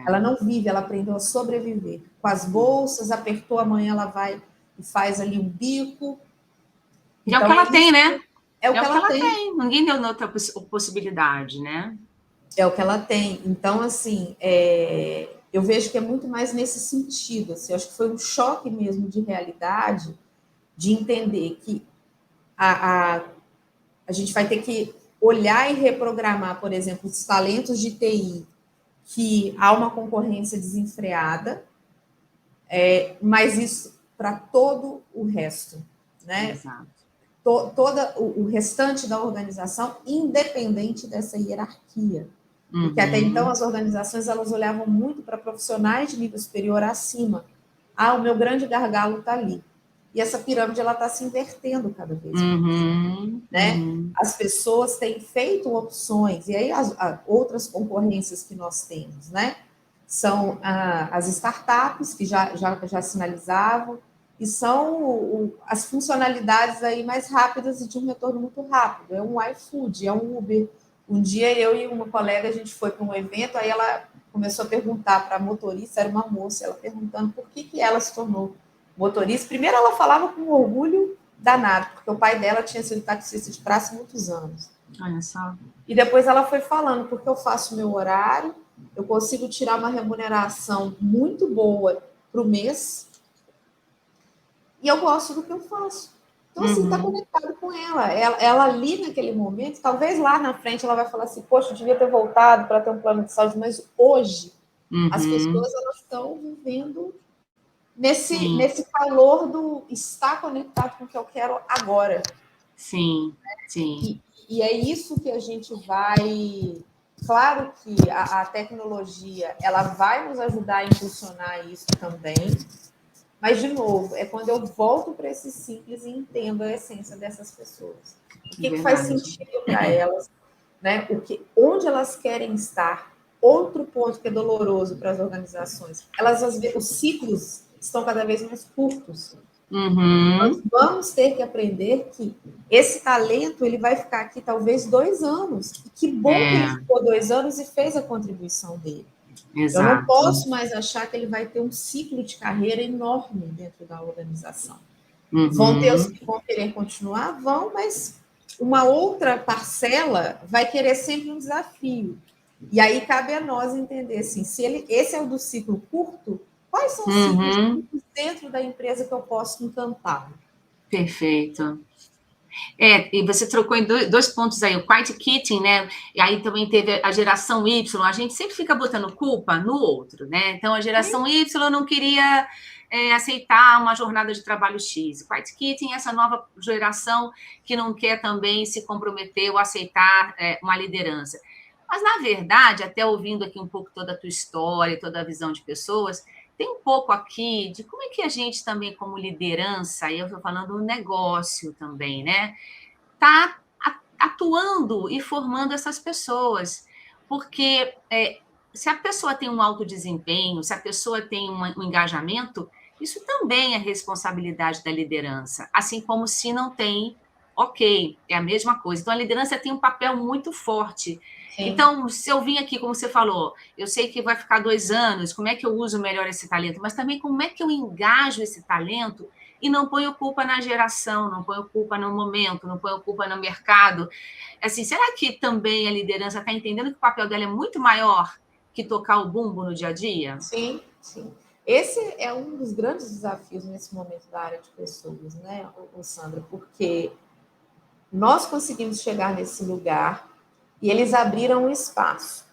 Ela não vive, ela aprendeu a sobreviver. Com as bolsas, apertou, amanhã ela vai e faz ali um bico. E então, é o que ela tem, né? É o que ela tem. Ninguém deu outra possibilidade, né? É o que ela tem. Então, assim, eu vejo que é muito mais nesse sentido. Assim, eu acho que foi um choque mesmo de realidade, de entender que a gente vai ter que olhar e reprogramar, por exemplo, os talentos de TI, que há uma concorrência desenfreada, mas isso para todo o resto, né? Exato. Todo o restante da organização, independente dessa hierarquia. Porque até então as organizações elas olhavam muito para profissionais de nível superior acima. O meu grande gargalo está ali. E essa pirâmide ela está se invertendo cada vez mais. Né? As pessoas têm feito opções, e aí as outras concorrências que nós temos, né? São as startups, que já sinalizavam, e são as funcionalidades aí mais rápidas e de um retorno muito rápido. É um iFood, é um Uber. Um dia eu e uma colega, a gente foi para um evento, aí ela começou a perguntar para a motorista, era uma moça, ela perguntando por que ela se tornou motorista. Primeiro ela falava com orgulho danado, porque o pai dela tinha sido taxista de praça há muitos anos. Olha só. E depois ela foi falando, porque eu faço meu horário, eu consigo tirar uma remuneração muito boa para o mês, e eu gosto do que eu faço. Então, assim, está conectado com ela. Ela ali naquele momento, talvez lá na frente ela vai falar assim, poxa, eu devia ter voltado para ter um plano de saúde, mas hoje as pessoas elas estão vivendo nesse calor do estar conectado com o que eu quero agora. Sim, sim. E é isso que a gente vai... Claro que a tecnologia ela vai nos ajudar a impulsionar isso também, mas, de novo, é quando eu volto para esse simples e entendo a essência dessas pessoas. O que faz sentido para elas, né? Onde elas querem estar. Outro ponto que é doloroso para as organizações, os ciclos estão cada vez mais curtos. Nós vamos ter que aprender que esse talento ele vai ficar aqui talvez 2 anos. E que bom que ele ficou 2 anos e fez a contribuição dele. Exato. Eu não posso mais achar que ele vai ter um ciclo de carreira enorme dentro da organização. Vão ter os que vão querer continuar? Vão, mas uma outra parcela vai querer sempre um desafio. E aí cabe a nós entender assim, se esse é o do ciclo curto, quais são os ciclos dentro da empresa que eu posso encantar? Perfeito. E você trocou em dois pontos aí, o quiet quitting, né? E aí também teve a geração Y. A gente sempre fica botando culpa no outro, né? Então, a geração Y não queria aceitar uma jornada de trabalho X. Quiet quitting, essa nova geração que não quer também se comprometer ou aceitar uma liderança. Mas, na verdade, até ouvindo aqui um pouco toda a tua história, toda a visão de pessoas, tem um pouco aqui de como é que a gente também, como liderança, e eu estou falando do negócio também, né? Está atuando e formando essas pessoas. Porque se a pessoa tem um alto desempenho, se a pessoa tem um engajamento, isso também é responsabilidade da liderança. Assim como se não tem, ok, é a mesma coisa. Então, a liderança tem um papel muito forte. Sim. Então, se eu vim aqui, como você falou, eu sei que vai ficar 2 anos, como é que eu uso melhor esse talento? Mas também como é que eu engajo esse talento e não ponho culpa na geração, não ponho culpa no momento, não ponho culpa no mercado. Assim, será que também a liderança está entendendo que o papel dela é muito maior que tocar o bumbo no dia a dia? Sim, sim. Esse é um dos grandes desafios nesse momento da área de pessoas, né, Sandra? Porque nós conseguimos chegar nesse lugar e eles abriram um espaço.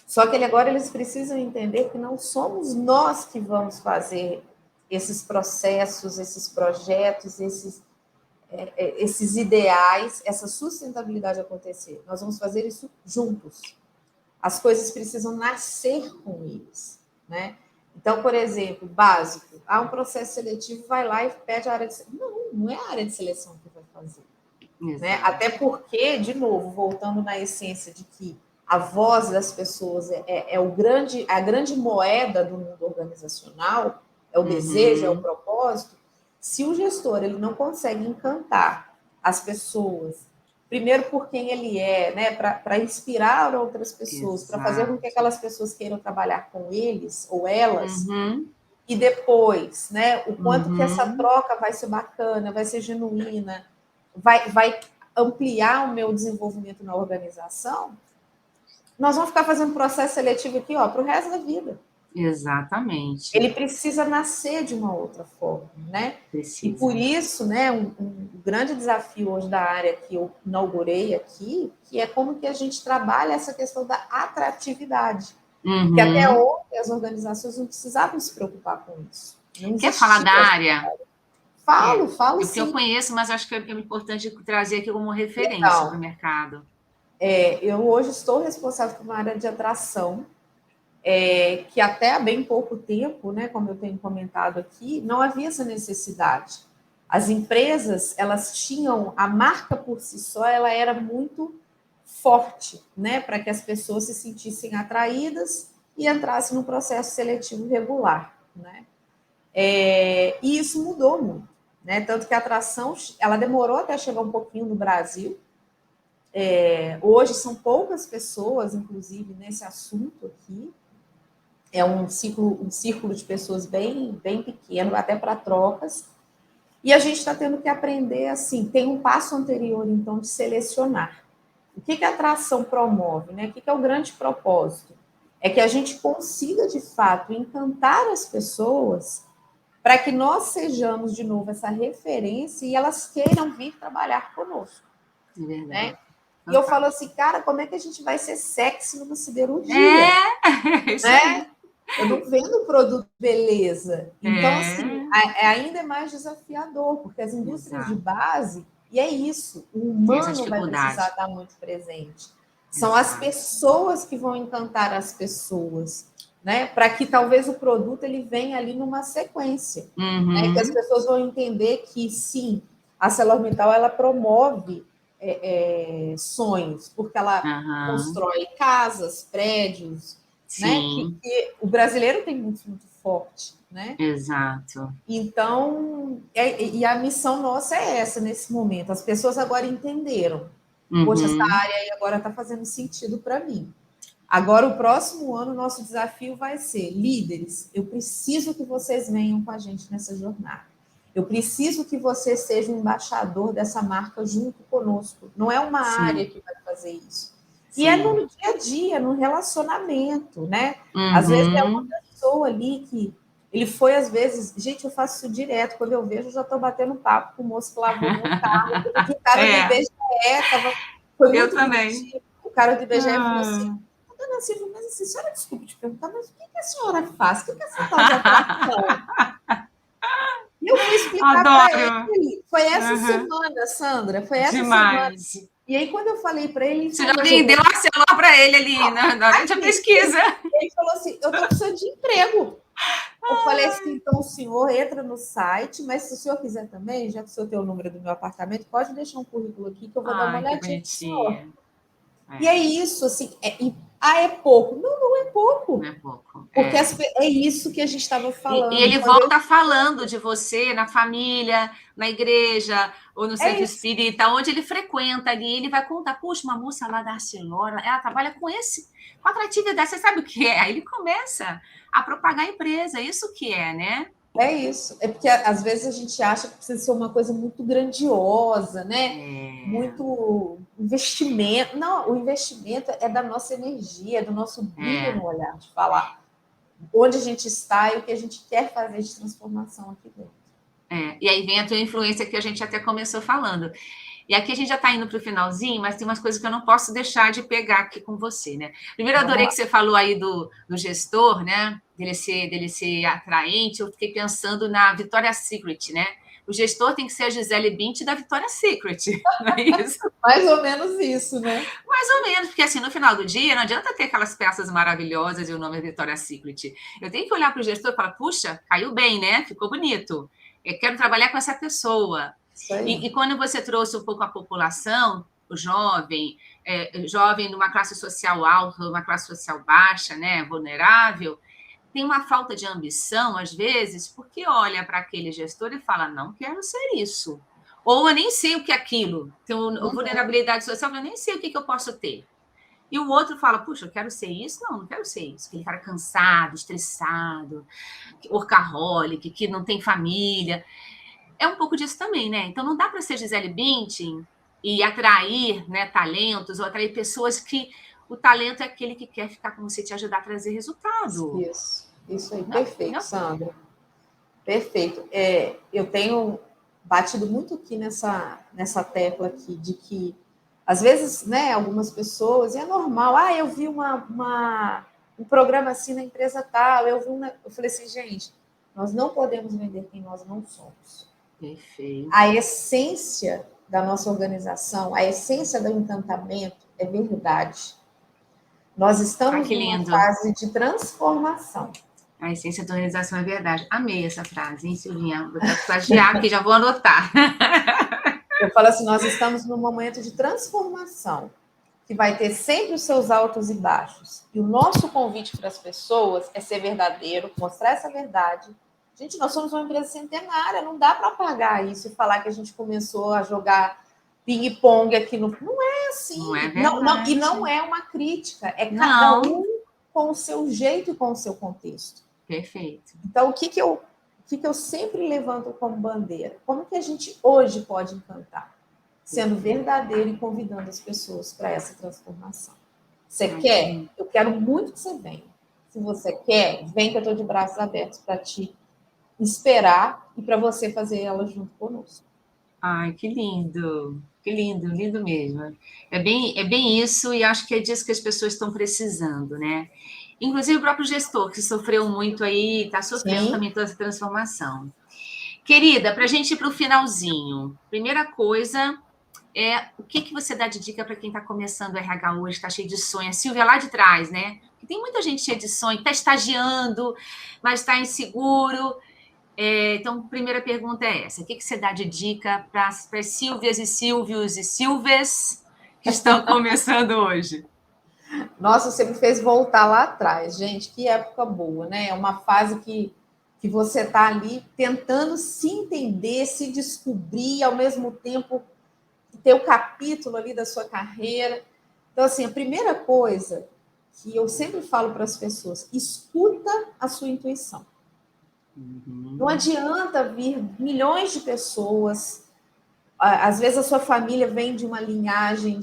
Só que agora eles precisam entender que não somos nós que vamos fazer esses processos, esses projetos, esses ideais, essa sustentabilidade acontecer. Nós vamos fazer isso juntos. As coisas precisam nascer com eles, né? Então, por exemplo, básico, há um processo seletivo, vai lá e pede a área de seleção. Não é a área de seleção que vai fazer. Né? Até porque, de novo, voltando na essência de que a voz das pessoas a grande moeda do mundo organizacional, é o desejo, é o propósito. Se o gestor ele não consegue encantar as pessoas, primeiro por quem ele é, né, para inspirar outras pessoas, para fazer com que aquelas pessoas queiram trabalhar com eles ou elas, e depois, né, o quanto que essa troca vai ser bacana, vai ser genuína, vai ampliar o meu desenvolvimento na organização, nós vamos ficar fazendo processo seletivo aqui, ó, para o resto da vida. Exatamente. Ele precisa nascer de uma outra forma, né? Precisa. E por isso, né, um grande desafio hoje da área que eu inaugurei aqui, que é como que a gente trabalha essa questão da atratividade. Que até ontem as organizações não precisavam se preocupar com isso. Quer falar da área? Falo porque sim. Eu conheço, mas acho que é importante trazer aqui como referência para o mercado. Eu hoje estou responsável por uma área de atração, que até há bem pouco tempo, né, como eu tenho comentado aqui, não havia essa necessidade. As empresas, elas tinham, a marca por si só, ela era muito forte, né, para que as pessoas se sentissem atraídas e entrassem no processo seletivo regular, né? E isso mudou muito, né? Tanto que a atração, ela demorou até chegar um pouquinho no Brasil. Hoje são poucas pessoas, inclusive, nesse assunto aqui. É um círculo de pessoas bem, bem pequeno, até para trocas. E a gente está tendo que aprender, assim, tem um passo anterior, então, de selecionar. O que a atração promove, né? O que é o grande propósito? É que a gente consiga, de fato, encantar as pessoas para que nós sejamos, de novo, essa referência e elas queiram vir trabalhar conosco. É verdade. Né? E eu falo assim, cara, como é que a gente vai ser sexy numa siderurgia? Né? Eu não vendo produto beleza. Então, assim, ainda é mais desafiador, porque as indústrias de base, e é isso, o humano vai precisar estar muito presente. São as pessoas que vão encantar as pessoas, né? Para que talvez o produto ele venha ali numa sequência. Né? Que as pessoas vão entender que, sim, a ArcelorMittal ela promove sonhos, porque ela constrói casas, prédios, né? Que o brasileiro tem muito forte, né? Exato. Então, e a missão nossa é essa nesse momento. As pessoas agora entenderam. Poxa, essa área aí agora está fazendo sentido para mim. Agora, o próximo ano, nosso desafio vai ser: líderes, eu preciso que vocês venham com a gente nessa jornada. Eu preciso que você seja um embaixador dessa marca junto conosco. Não é uma área que vai fazer isso. E é no dia a dia, no relacionamento, né? Às vezes é uma pessoa ali que ele foi, às vezes... Gente, eu faço isso direto. Quando eu vejo, eu já estou batendo papo com o moço que lavou meu carro. Porque o cara do IBGE foi muito também. O cara do IBGE falou assim: Dona Silvia, mas assim, a senhora, desculpe te perguntar, mas o que a senhora faz? O que é essa tal de atração? E eu fui explicar para ele. Foi essa semana, Sandra. Foi essa semana. E aí, quando eu falei para ele... Você já vendeu a celular para ele ali, na hora da pesquisa. Ele falou assim, eu estou precisando de emprego. Eu falei assim, então o senhor entra no site, mas se o senhor quiser também, já que o senhor tem o número do meu apartamento, pode deixar um currículo aqui que eu vou dar uma Ai, que olhadinha pro senhor. bonitinha. E é É, isso, assim, é pouco. Não, não é não pouco. é pouco. Porque É. é isso que a gente estava E falando. ele volta falando de você na família, na igreja ou no É centro isso. espírita, onde ele frequenta ali. Ele vai contar, puxa, uma moça lá da Arcelora, ela trabalha com atratividade, você sabe o que é? Aí ele começa a propagar a empresa, isso que é, né? É isso. É porque às vezes a gente acha que precisa ser uma coisa muito grandiosa, né? É, Muito investimento. Não, o investimento é da nossa energia, é do nosso brilho é, no olhar, de falar onde a gente está e o que a gente quer fazer de transformação aqui dentro. é. E aí vem a tua influência que a gente até começou falando. E aqui a gente já está indo para o finalzinho, mas tem umas coisas que eu não posso deixar de pegar aqui com você, né? Primeiro, eu Vamos adorei lá. que você falou aí do gestor, né? Dele ser atraente. Eu fiquei pensando na Victoria's Secret, né? O gestor tem que ser a Gisele Bündchen da Victoria's Secret, não é isso? Mais ou menos isso, né? Mais ou menos, porque assim, no final do dia, não adianta ter aquelas peças maravilhosas e o nome é Victoria's Secret. Eu tenho que olhar para o gestor e falar, puxa, caiu bem, né? Ficou bonito. Eu quero trabalhar com essa pessoa. Isso aí. E quando você trouxe um pouco a população, o jovem, jovem numa classe social alta, numa classe social baixa, né, vulnerável, tem uma falta de ambição, às vezes, porque olha para aquele gestor e fala, não quero ser isso. Ou eu nem sei o que é aquilo. Tem vulnerabilidade social, eu nem sei o que eu posso ter. E o outro fala, puxa, eu quero ser isso? Não, não quero ser isso. Aquele cara cansado, estressado, workaholic, que não tem família. É um pouco disso também, né? Então não dá para ser Gisele Bündchen e atrair, né, talentos ou atrair pessoas que o talento é aquele que quer ficar com você e te ajudar a trazer resultado. Isso aí, Não, perfeito, não. Sandra. Perfeito. Eu tenho batido muito aqui nessa tecla aqui de que, às vezes, né, algumas pessoas, e é normal, eu vi um programa assim na empresa tal, eu falei assim, gente, nós não podemos vender quem nós não somos. A Perfeito. essência da nossa organização, a essência do encantamento é verdade. Nós Ah, estamos que numa lindo. fase de transformação. A essência da organização é verdade. Amei essa frase, hein, Silvinha? Vou até plagiar aqui, já vou anotar. Eu falo assim, nós estamos num momento de transformação, que vai ter sempre os seus altos e baixos. E o nosso convite para as pessoas é ser verdadeiro, mostrar essa verdade. Gente, nós somos uma empresa centenária, não dá para apagar isso e falar que a gente começou a jogar ping-pong aqui no. Não é Não é assim. Não, não, e não verdade. é uma crítica, é cada Não. um com o seu jeito e com o seu contexto. Perfeito. Então, o que eu sempre levanto como bandeira? Como que a gente hoje pode encantar? Sendo verdadeiro e convidando as pessoas para essa transformação. Você Ai, que quer? lindo. Eu quero muito que você venha. Se você quer, vem que eu estou de braços abertos para te esperar e para você fazer ela junto conosco. Ai, que lindo. Que lindo, lindo mesmo. É bem isso, e acho que é disso que as pessoas estão precisando, né? Inclusive o próprio gestor, que sofreu muito aí, está sofrendo Sim, também toda essa transformação. Querida, para a gente ir para o finalzinho, primeira coisa o que você dá de dica para quem está começando o RH hoje, está cheio de sonho? A Silvia lá de trás, né? Porque tem muita gente cheia de sonho, está estagiando, mas está inseguro. Então, primeira pergunta é essa: o que você dá de dica para as Silvias e Silvios e Silves que estão começando hoje? nossa, você me fez voltar lá atrás. Gente, que época boa, né? É uma fase que você está ali tentando se entender, se descobrir, e ao mesmo tempo ter o capítulo ali da sua carreira. Então, assim, a primeira coisa que eu sempre falo para as pessoas, escuta a sua intuição. Não Uhum. adianta vir milhões de pessoas, às vezes a sua família vem de uma linhagem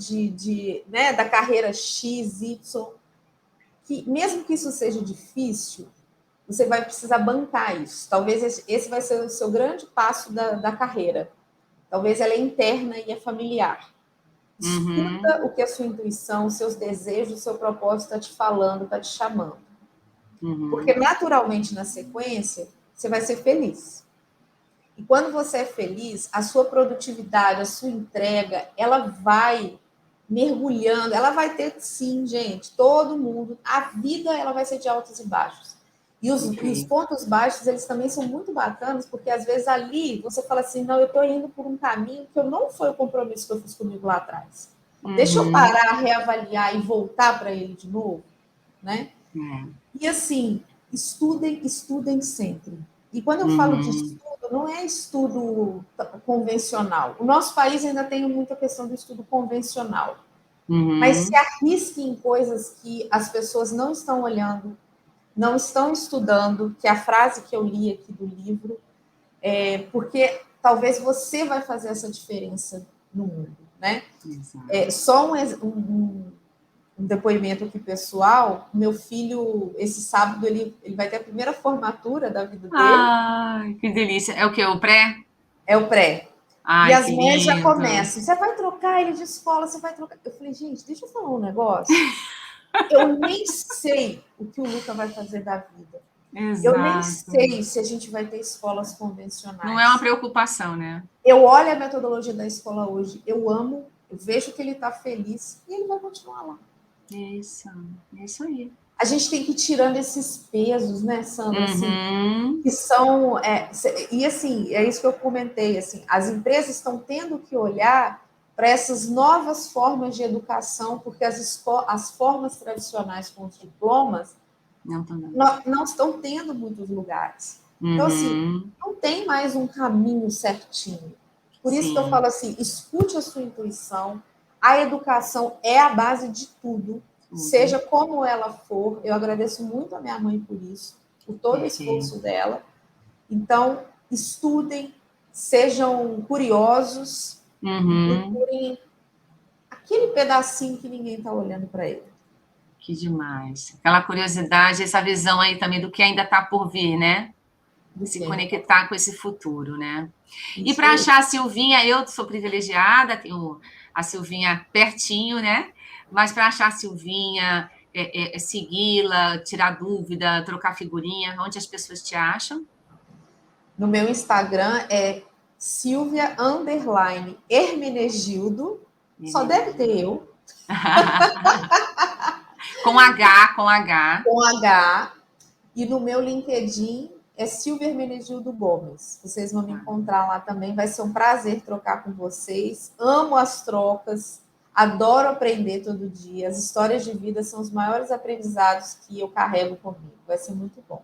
né, da carreira X, Y, que mesmo que isso seja difícil, você vai precisar bancar isso. Talvez esse vai ser o seu grande passo da carreira. Talvez ela é interna e é familiar. Uhum. Escuta o que a sua intuição, os seus desejos, o seu propósito está te falando, está te chamando. Porque Uhum. naturalmente, na sequência, você vai ser feliz. E quando você é feliz, a sua produtividade, a sua entrega, ela vai mergulhando, ela vai ter, sim, gente, todo mundo, a vida ela vai ser de altos e baixos. E os pontos baixos, eles também são muito bacanas, porque às vezes ali você fala assim, não, eu estou indo por um caminho que eu não foi o compromisso que eu fiz comigo lá atrás. Deixa eu parar, reavaliar e voltar para ele de novo, né? E assim, estudem sempre. E quando eu falo de estudo, não é estudo convencional. O nosso país ainda tem muita questão do estudo convencional. Mas se arrisque em coisas que as pessoas não estão olhando, não estão estudando, que é a frase que eu li aqui do livro, porque talvez você vai fazer essa diferença no mundo, né? Só um depoimento aqui pessoal, meu filho, esse sábado, ele vai ter a primeira formatura da vida dele. Ai, que delícia. É o quê? O pré? É o pré. Ai, e as que mães já lindo. começam. Você vai trocar ele de escola, você vai trocar. Eu falei, gente, deixa eu falar um negócio. Eu nem sei o que o Luca vai fazer da vida. Exato. Eu nem sei se a gente vai ter escolas convencionais. Não é uma preocupação, né? Eu olho a metodologia da escola hoje, eu amo, eu vejo que ele está feliz e ele vai continuar lá. Isso aí. A gente tem que ir tirando esses pesos, né, Sandra? Assim, que são. E assim, é isso que eu comentei. Assim, as empresas estão tendo que olhar para essas novas formas de educação, porque as formas tradicionais com os diplomas não estão tendo muitos lugares. Então, assim, não tem mais um caminho certinho. Por isso que eu falo assim, escute a sua intuição. A educação é a base de tudo, seja como ela for. Eu agradeço muito a minha mãe por isso, por todo o esforço dela. Então, estudem, sejam curiosos, procurem aquele pedacinho que ninguém está olhando para ele. Que demais. Aquela curiosidade, essa visão aí também do que ainda está por vir, né? Se conectar com esse futuro, né? E para achar a Silvinha, eu sou privilegiada, tenho a Silvinha pertinho, né? Mas para achar a Silvinha, segui-la, tirar dúvida, trocar figurinha, onde as pessoas te acham? No meu Instagram é Silvia_Hermenegildo. Só deve ter eu. Com H. Com H. E no meu LinkedIn é Silvia Hermenegildo Gomes. Vocês vão me encontrar lá também. Vai ser um prazer trocar com vocês. Amo as trocas. Adoro aprender todo dia. As histórias de vida são os maiores aprendizados que eu carrego comigo. Vai ser muito bom.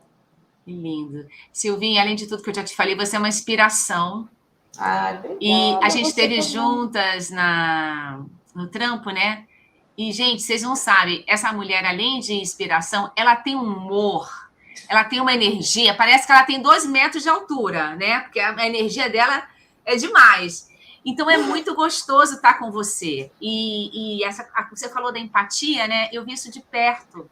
Que lindo. Silvinha, além de tudo que eu já te falei, você é uma inspiração. Obrigada. E a gente esteve juntas no trampo, né? E, gente, vocês não sabem, essa mulher, além de inspiração, ela tem um humor, ela tem uma energia, parece que ela tem 2 metros de altura, né? Porque a energia dela é demais. Então, é muito gostoso estar com você. E você falou da empatia, né? Eu vi isso de perto.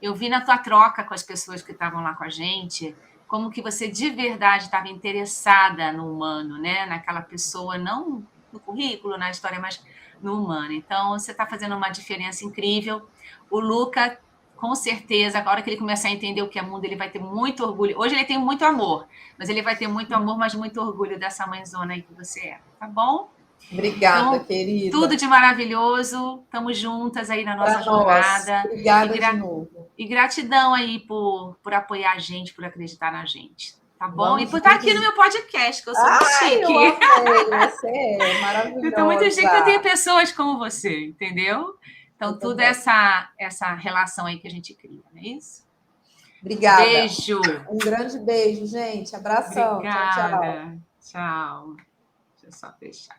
Eu vi na tua troca com as pessoas que estavam lá com a gente, como que você de verdade estava interessada no humano, né? Naquela pessoa, não no currículo, na história, mas no humano. Então, você está fazendo uma diferença incrível. O Luca, com certeza, agora que ele começar a entender o que é mundo, ele vai ter muito orgulho. Hoje ele tem muito amor, mas ele vai ter muito amor, mas muito orgulho dessa mãezona aí que você é, tá bom? Obrigada, então, querida. Tudo de maravilhoso. Estamos juntas aí na nossa jornada. Obrigada de novo. E gratidão aí por apoiar a gente, por acreditar na gente. Tá bom? E por estar aqui no meu podcast, que eu sou muito chique. Eu amei, você é maravilhosa. Eu estou muito chique que eu tenho pessoas como você, entendeu? Então, tudo é essa relação aí que a gente cria, não é isso? Obrigada. Beijo. Um grande beijo, gente. Abração. Obrigada. Tchau, tchau. Tchau. Deixa eu só fechar.